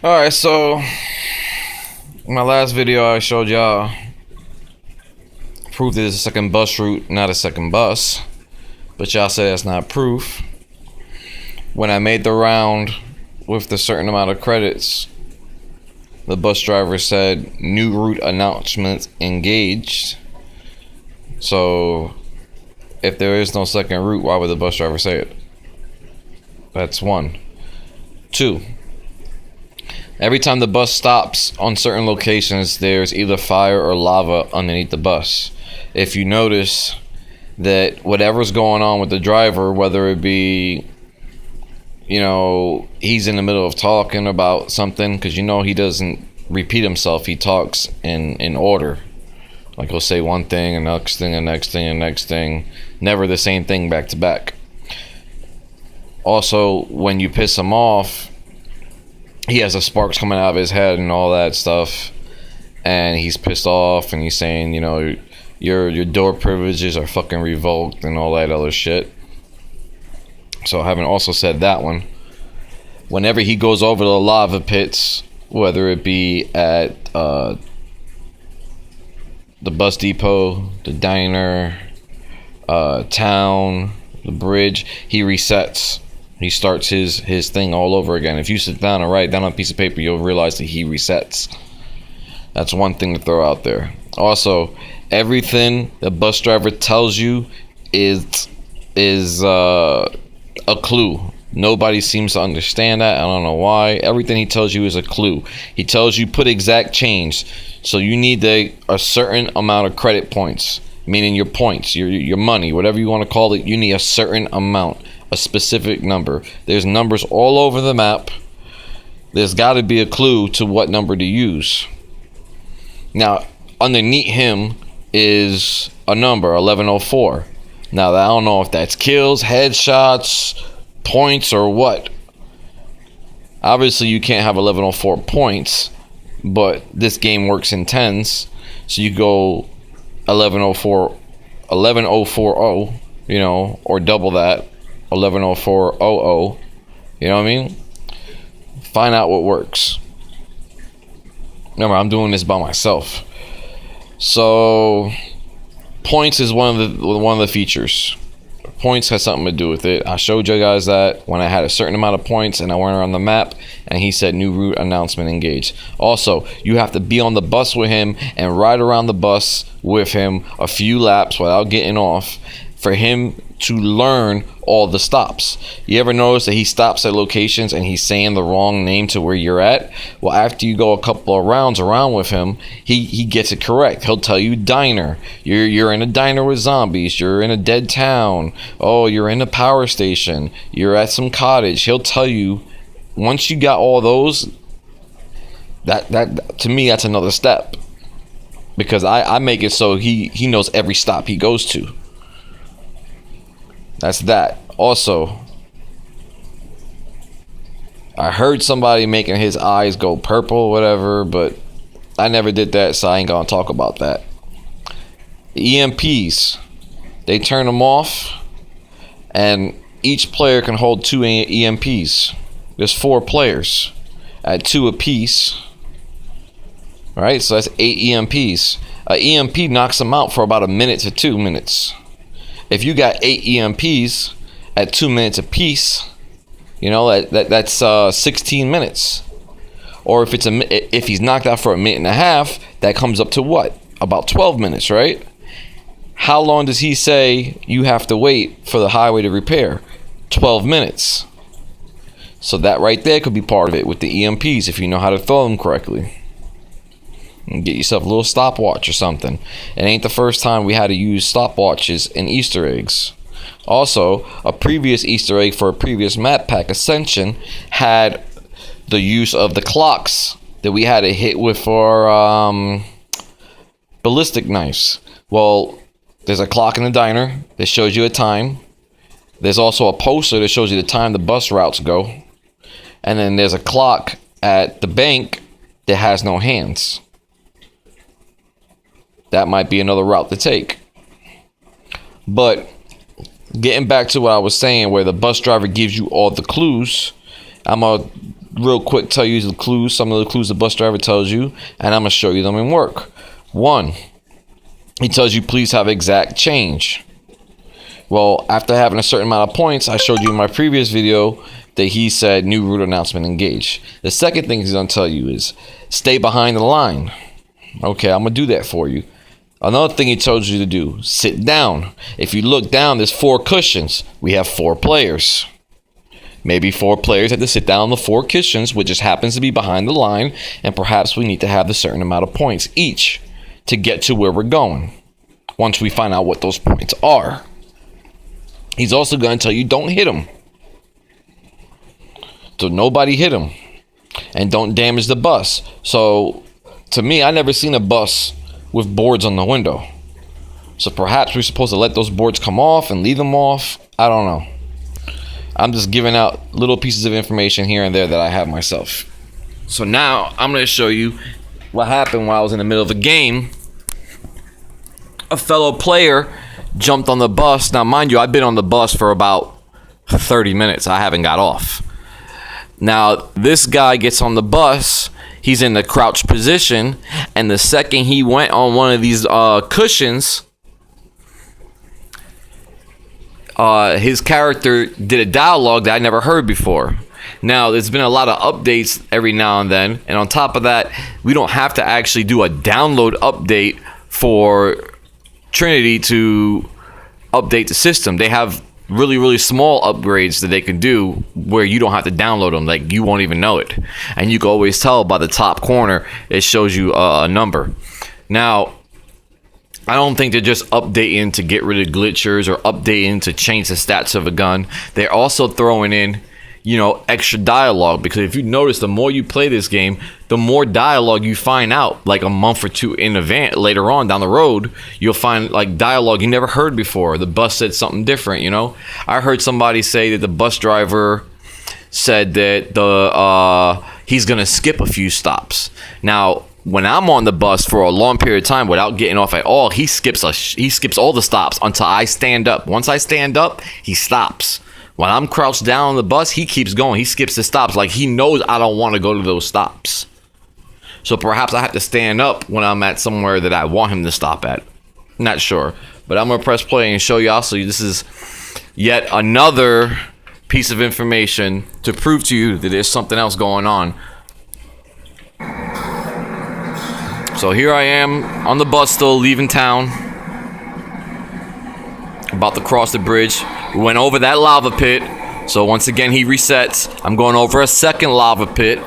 Alright, so in my last video I showed y'all proof that there's a second bus route, not a second bus. But y'all said that's not proof. When I made the round with the certain amount of credits, the bus driver said new route announcement engaged. So if there is no second route, why would the bus driver say it? That's one. Two, every time the bus stops on certain locations, there's either fire or lava underneath the bus. If you notice that whatever's going on with the driver, whether it be, he's in the middle of talking about something, because he doesn't repeat himself, he talks in order. Like he'll say one thing, and next thing, and next thing, and next thing, never the same thing back to back. Also, when you piss him off, he has the sparks coming out of his head and all that stuff, and he's pissed off, and he's saying, your door privileges are fucking revoked and all that other shit. So having also said that one, whenever he goes over the lava pits, whether it be at the bus depot, the diner, town, the bridge, he resets. He starts his thing all over again. If you sit down and write down on a piece of paper, you'll realize that he resets. That's one thing to throw out there. Also, everything the bus driver tells you is a clue. Nobody seems to understand that. I don't know why. Everything he tells you is a clue. He tells you put exact change. So you need a certain amount of credit points, meaning your points, your money, whatever you want to call it. You need a certain amount, a specific number. There's numbers all over the map. There's got to be a clue to what number to use. Now, underneath him is a number, 1104. Now, I don't know if that's kills, headshots, points, or what. Obviously, you can't have 1104 points, but this game works in tens. So you go 1104, 11040, or double that, 110400. You know what I mean? Find out what works. Remember, I'm doing this by myself. So points is one of the features. Points has something to do with it. I showed you guys that when I had a certain amount of points and I went around the map and he said new route announcement engaged. Also, you have to be on the bus with him and ride around the bus with him a few laps without getting off for him to learn all the stops. You ever notice that he stops at locations and he's saying the wrong name to where you're at? Well, after you go a couple of rounds around with him, he gets it correct. He'll tell you diner. You're in a diner with zombies. You're in a dead town. Oh, you're in a power station. You're at some cottage. He'll tell you. Once you got all those, that to me, that's another step. Because I make it so he knows every stop he goes to. That's that. Also, I heard somebody making his eyes go purple, whatever, but I never did that, so I ain't gonna talk about that. EMPs, they turn them off, and each player can hold 2 EMPs. There's 4 players at 2 apiece. Alright, so that's 8 EMPs. A EMP knocks them out for about a minute to 2 minutes. If you got 8 EMPs at 2 minutes apiece, that's 16 minutes. Or if he's knocked out for a minute and a half, that comes up to what? About 12 minutes, right? How long does he say you have to wait for the highway to repair? 12 minutes. So that right there could be part of it with the EMPs if you know how to throw them correctly. And get yourself a little stopwatch or something. It ain't the first time we had to use stopwatches in Easter eggs. Also, a previous Easter egg for a previous map pack, Ascension, had the use of the clocks that we had to hit with our ballistic knives. Well, there's a clock in the diner that shows you a time. There's also a poster that shows you the time the bus routes go. And then there's a clock at the bank that has no hands. That might be another route to take. But getting back to what I was saying, where the bus driver gives you all the clues, I'm going to real quick tell you the clues, some of the clues the bus driver tells you, and I'm going to show you them in work. 1, he tells you please have exact change. Well, after having a certain amount of points, I showed you in my previous video that he said new route announcement engaged. The second thing he's going to tell you is stay behind the line. Okay, I'm going to do that for you. Another thing he told you to do, sit down. If you look down, there's 4 cushions. We have 4 players. Maybe 4 players have to sit down on the 4 cushions, which just happens to be behind the line, and perhaps we need to have a certain amount of points each to get to where we're going once we find out what those points are. He's also going to tell you don't hit him. So nobody hit him. And don't damage the bus. So to me, I never seen a bus with boards on the window. So perhaps we're supposed to let those boards come off and leave them off. I don't know. I'm just giving out little pieces of information here and there that I have myself. So now I'm going to show you what happened while I was in the middle of a game. A fellow player jumped on the bus. Now, mind you, I've been on the bus for about 30 minutes. I haven't got off. Now, this guy gets on the bus. He's in the crouch position. And the second he went on one of these cushions, his character did a dialogue that I never heard before. Now, there's been a lot of updates every now and then. And on top of that, we don't have to actually do a download update for Trinity to update the system. They have really, really small upgrades that they can do where you don't have to download them. Like, you won't even know it. And you can always tell by the top corner, it shows you a number. Now, I don't think they're just updating to get rid of glitchers or updating to change the stats of a gun. They're also throwing in, extra dialogue, because if you notice, the more you play this game, the more dialogue you find out. Like a month or two in advance, later on down the road, you'll find like dialogue you never heard before. The bus said something different. I heard somebody say that the bus driver said that he's gonna skip a few stops. Now, when I'm on the bus for a long period of time without getting off at all, he skips all the stops until I stand up. Once I stand up, he stops. When I'm crouched down on the bus, he keeps going. He skips the stops. Like, he knows I don't want to go to those stops. So perhaps I have to stand up when I'm at somewhere that I want him to stop at. Not sure. But I'm going to press play and show y'all. So this is yet another piece of information to prove to you that there's something else going on. So here I am on the bus still, leaving town. About to cross the bridge. We went over that lava pit. So once again, he resets. I'm going over a second lava pit.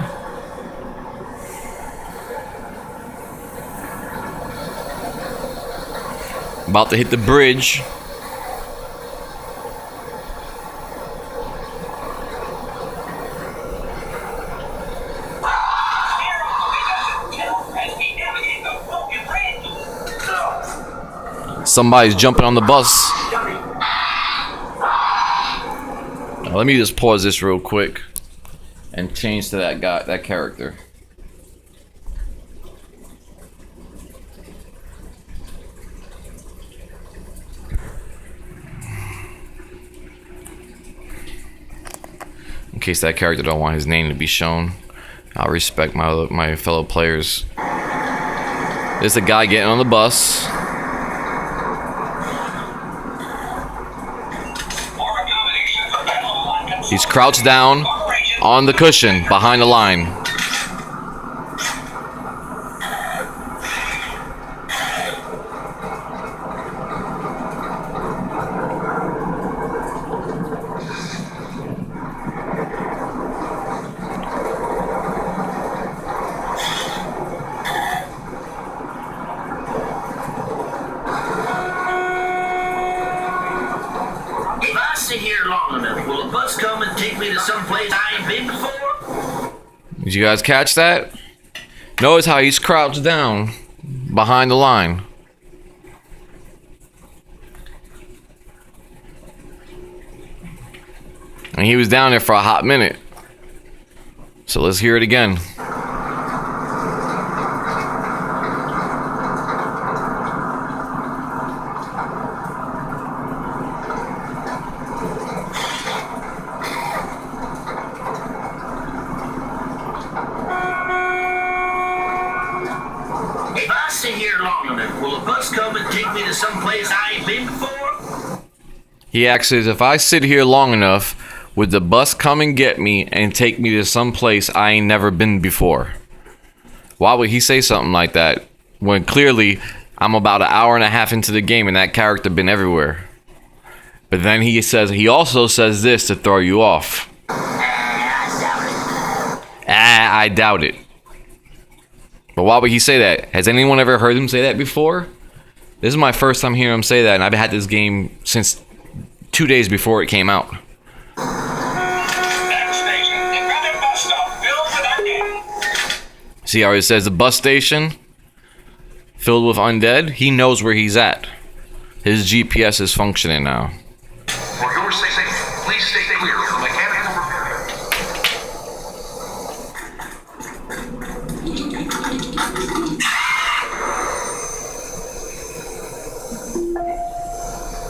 About to hit the bridge. Somebody's jumping on the bus. Now, let me just pause this real quick and change to that character. In case that character don't want his name to be shown, I'll respect my fellow players. There's a guy getting on the bus. He's crouched down on the cushion behind the line. If I sit here long enough, will a bus come and take me to some place I ain't been before? Did you guys catch that? Notice how he's crouched down behind the line. And he was down there for a hot minute. So let's hear it again. sit here long enough, will a bus come and take me to some place I ain't been before? He asks if I sit here long enough, would the bus come and get me and take me to some place I ain't never been before? Why would he say something like that when clearly I'm about an hour and a half into the game and that character been everywhere? But then he also says this to throw you off. I doubt it. But why would he say that? Has anyone ever heard him say that before? This is my first time hearing him say that, and I've had this game since 2 days before it came out. See how it says the bus station filled with undead? He knows where he's at. His GPS is functioning now. For your safety, please stay clear of the mechanical repair.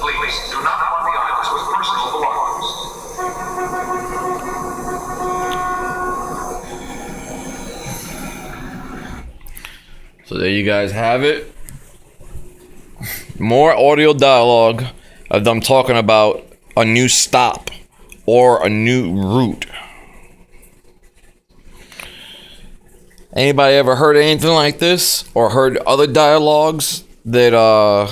Please do not run the islands with personal belongings. So there you guys have it. More audio dialogue of them talking about a new stop or a new route. Anybody ever heard anything like this or heard other dialogues that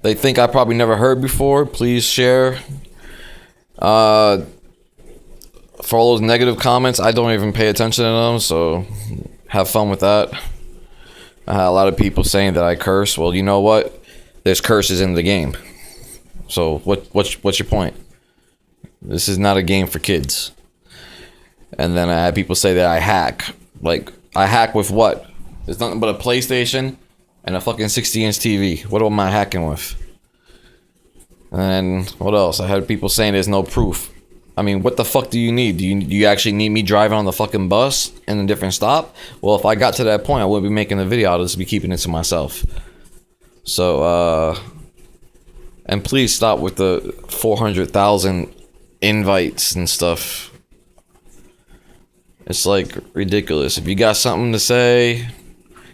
they think I probably never heard before? Please share. For all those negative comments, I don't even pay attention to them, so have fun with that. I had a lot of people saying that I curse. Well, you know what? There's curses in the game. So what's your point? This is not a game for kids. And then I had people say that I hack. Like, I hack with what? It's nothing but a PlayStation and a fucking 60-inch TV. What am I hacking with? And what else? I had people saying there's no proof. I mean, what the fuck do you need? Do you actually need me driving on the fucking bus in a different stop? Well, if I got to that point, I wouldn't be making the video. I'll just be keeping it to myself. So, and please stop with the 400,000 invites and stuff. It's like ridiculous. If you got something to say,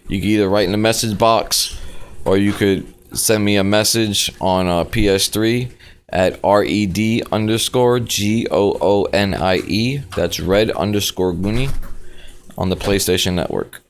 you can either write in the message box or you could send me a message on PS3 at red_GOONIE. That's red_Goonie on the PlayStation Network.